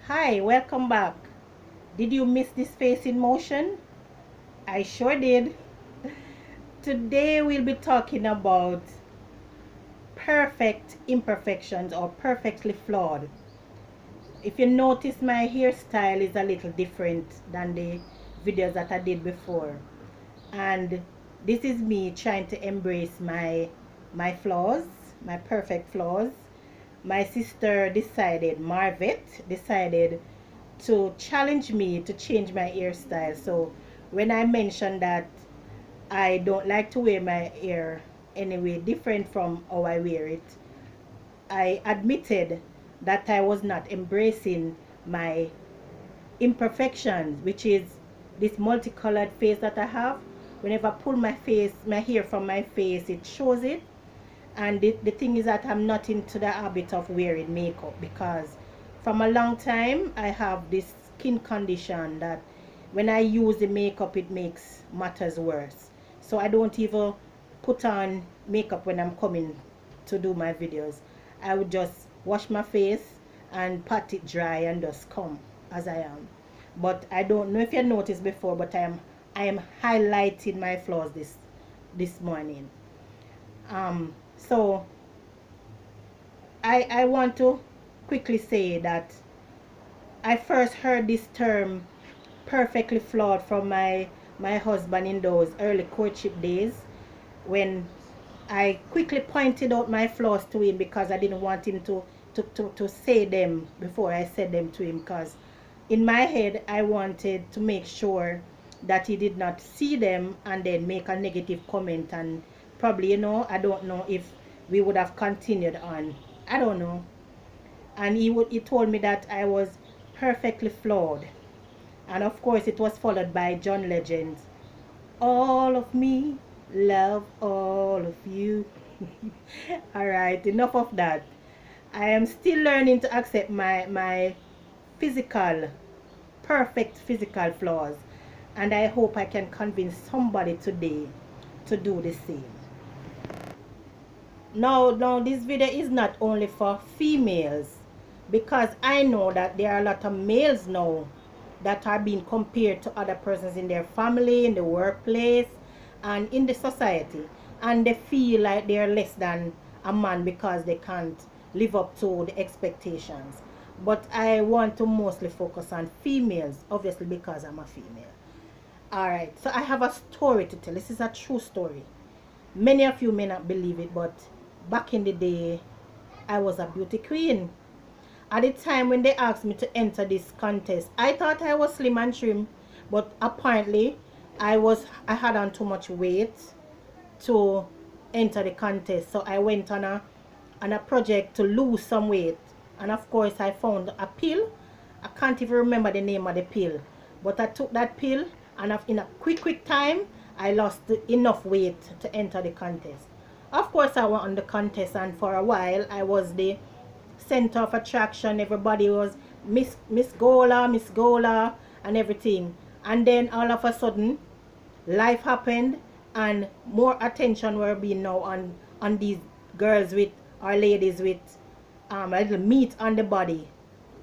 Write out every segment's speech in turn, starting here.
Hi, welcome back. Did you miss this face in motion? I sure did. Today we'll be talking about perfect imperfections or perfectly flawed. If you notice, my hairstyle is a little different than the videos that I did before. And this is me trying to embrace my flaws, my perfect flaws. My sister decided, Marvet decided to challenge me to change my hairstyle. So when I mentioned that I don't like to wear my hair anyway different from how I wear it, I admitted that I was not embracing my imperfections, which is this multicolored face that I have. Whenever I pull my hair from my face, it shows it. And the thing is that I'm not into the habit of wearing makeup because from a long time I have this skin condition that when I use the makeup it makes matters worse. So I don't even put on makeup when I'm coming to do my videos. I would just wash my face and pat it dry and just come as I am. But I don't know if you noticed before, but I am highlighting my flaws this morning. So I want to quickly say that I first heard this term perfectly flawed from my husband in those early courtship days when I quickly pointed out my flaws to him because I didn't want him to say them before I said them to him, because in my head I wanted to make sure that he did not see them and then make a negative comment, and probably, I don't know if we would have continued on. I don't know. And he told me that I was perfectly flawed. And of course it was followed by John Legend's all of me love all of you. All right, enough of that. I am still learning to accept my physical perfect physical flaws, and I hope I can convince somebody today to do the same. Now this video is not only for females, because I know that there are a lot of males now that are being compared to other persons in their family, in the workplace, and in the society, and they feel like they're less than a man because they can't live up to the expectations. But I want to mostly focus on females, obviously because I'm a female. Alright, so I have a story to tell. This is a true story. Many of you may not believe it, but back in the day, I was a beauty queen. At the time when they asked me to enter this contest, I thought I was slim and trim, but apparently I had on too much weight to enter the contest. So I went on a project to lose some weight, and of course I found a pill. I can't even remember the name of the pill, but I took that pill, and in a quick time I lost enough weight to enter the contest. Of course I went on the contest, and for a while I was the center of attraction. Everybody was Miss Gola and everything. And then all of a sudden life happened, and more attention were being now on these girls with, or ladies with, a little meat on the body.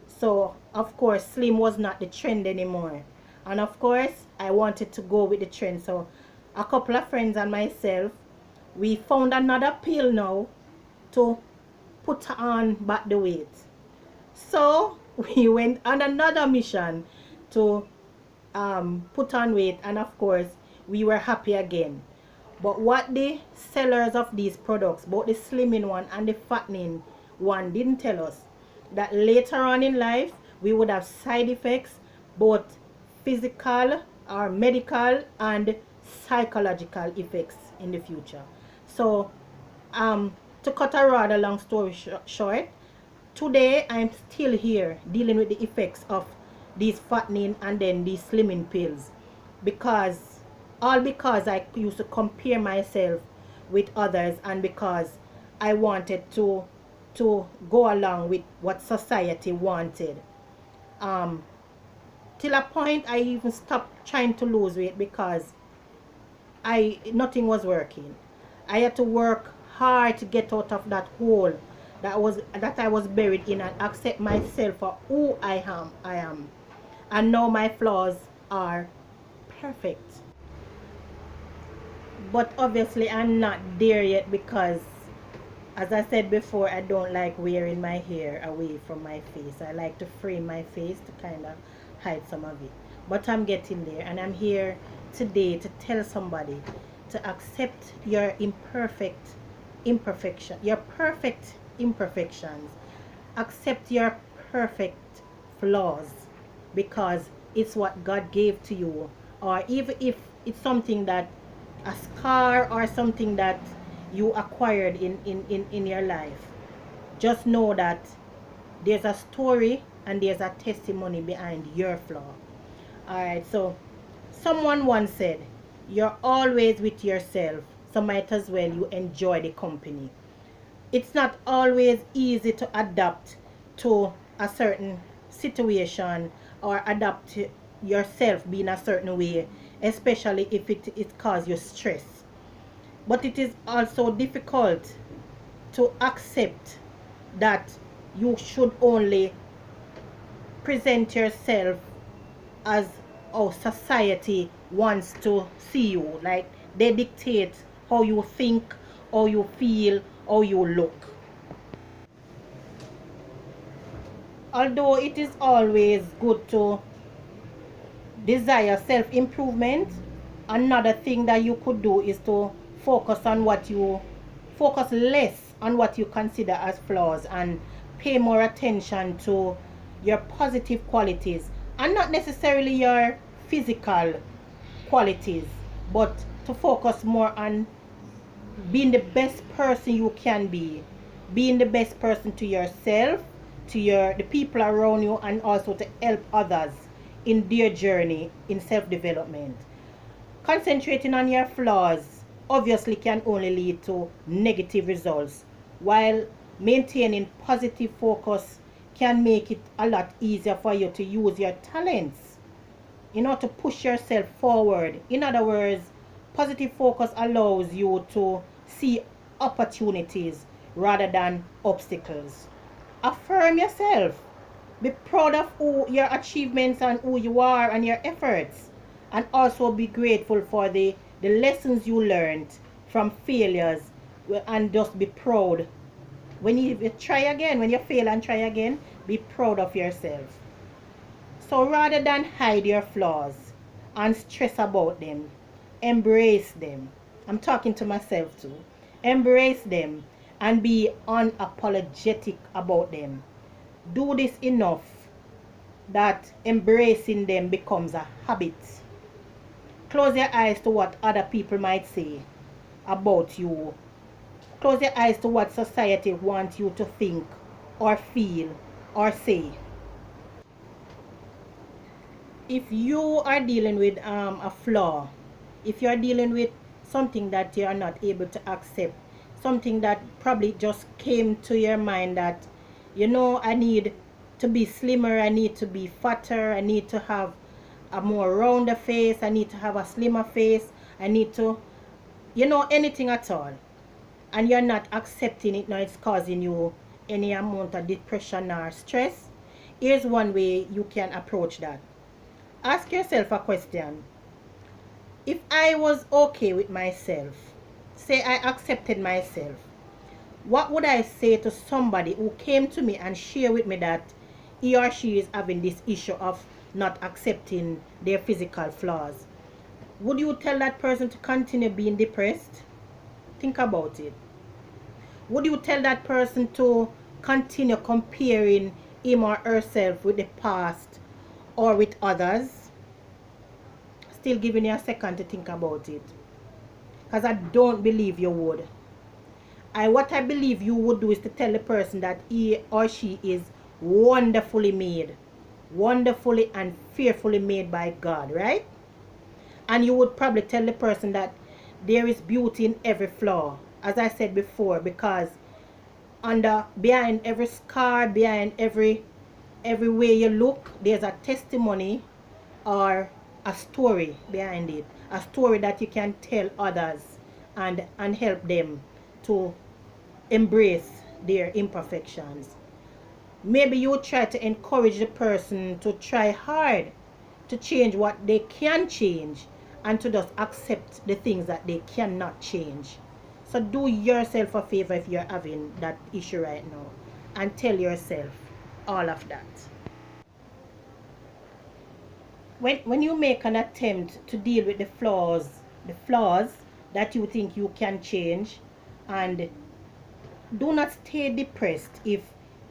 So of course slim was not the trend anymore, and of course I wanted to go with the trend. So a couple of friends and myself, we found another pill now to put on back the weight. So we went on another mission to put on weight, and of course we were happy again. But what the sellers of these products, both the slimming one and the fattening one, didn't tell us that later on in life we would have side effects, both physical or medical and psychological effects in the future. So to cut a rather long story short, today I'm still here dealing with the effects of these fattening and then these slimming pills, because I used to compare myself with others, and because I wanted to go along with what society wanted. Till a point I even stopped trying to lose weight because nothing was working. I had to work hard to get out of that hole that I was buried in, and accept myself for who I am. And now my flaws are perfect. But obviously I'm not there yet, because as I said before, I don't like wearing my hair away from my face. I like to frame my face to kind of hide some of it. But I'm getting there, and I'm here today to tell somebody to accept your your perfect imperfections. Accept your perfect flaws, because it's what God gave to you. Or even if it's something that, a scar or something that you acquired in your life, just know that there's a story and there's a testimony behind your flaw. Alright, so someone once said, you're always with yourself, so might as well you enjoy the company. It's not always easy to adapt to a certain situation, or adapt to yourself being a certain way, especially if it causes you stress. But it is also difficult to accept that you should only present yourself as how society wants to see you. Like, they dictate how you think, how you feel, how you look. Although it is always good to desire self-improvement, another thing that you could do is to focus less on what you consider as flaws, and pay more attention to your positive qualities, and not necessarily your physical qualities, but to focus more on being the best person you can be, being the best person to yourself, to the people around you, and also to help others in their journey in self-development. Concentrating on your flaws obviously can only lead to negative results, while maintaining positive focus can make it a lot easier for you to use your talents, to push yourself forward. In other words, positive focus allows you to see opportunities rather than obstacles. Affirm yourself. Be proud of your achievements and who you are and your efforts. And also be grateful for the lessons you learned from failures, and just be proud. When you try again, when you fail and try again, be proud of yourself. So rather than hide your flaws and stress about them, embrace them. I'm talking to myself too. Embrace them and be unapologetic about them. Do this enough that embracing them becomes a habit. Close your eyes to what other people might say about you. Close your eyes to what society wants you to think or feel or say. If you are dealing with a flaw, if you are dealing with something that you are not able to accept, something that probably just came to your mind that, I need to be slimmer, I need to be fatter, I need to have a more rounder face, I need to have a slimmer face, I need to, anything at all, and you're not accepting it, now it's causing you any amount of depression or stress, here's one way you can approach that. Ask yourself a question. If I was okay with myself, say I accepted myself, what would I say to somebody who came to me and shared with me that he or she is having this issue of not accepting their physical flaws? Would you tell that person to continue being depressed? Think about it. Would you tell that person to continue comparing him or herself with the past or with others? Still giving you a second to think about it, because I don't believe you would. What I believe you would do is to tell the person that he or she is wonderfully made, wonderfully and fearfully made by God, right? And you would probably tell the person that there is beauty in every flaw, as I said before, because behind every scar, behind every way you look, there's a testimony or a story behind it, a story that you can tell others and help them to embrace their imperfections. Maybe you try to encourage the person to try hard to change what they can change and to just accept the things that they cannot change. So do yourself a favor if you're having that issue right now and tell yourself all of that. When you make an attempt to deal with the flaws that you think you can change, and do not stay depressed if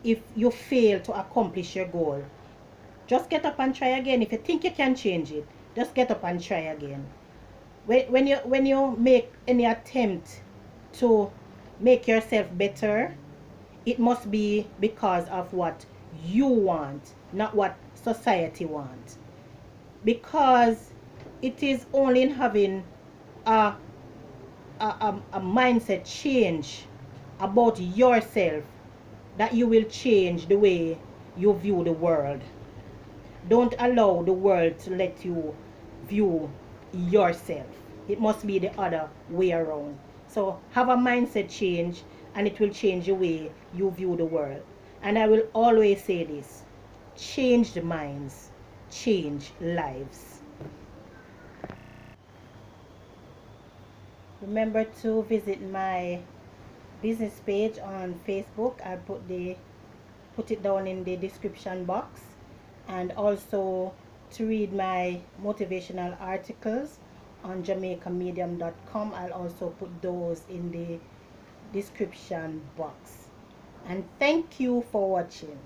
you fail to accomplish your goal. Just get up and try again. If you think you can change it, just get up and try again. When you make any attempt to make yourself better, it must be because of what you want, not what society wants. Because it is only in having a, a mindset change about yourself that you will change the way you view the world. Don't allow the world to let you view yourself. It must be the other way around. So have a mindset change, and it will change the way you view the world. And I will always say this: change the minds, change lives. Remember to visit my business page on Facebook. I'll put it down in the description box, and also to read my motivational articles on JamaicaMedium.com. I'll also put those in the description box. And thank you for watching.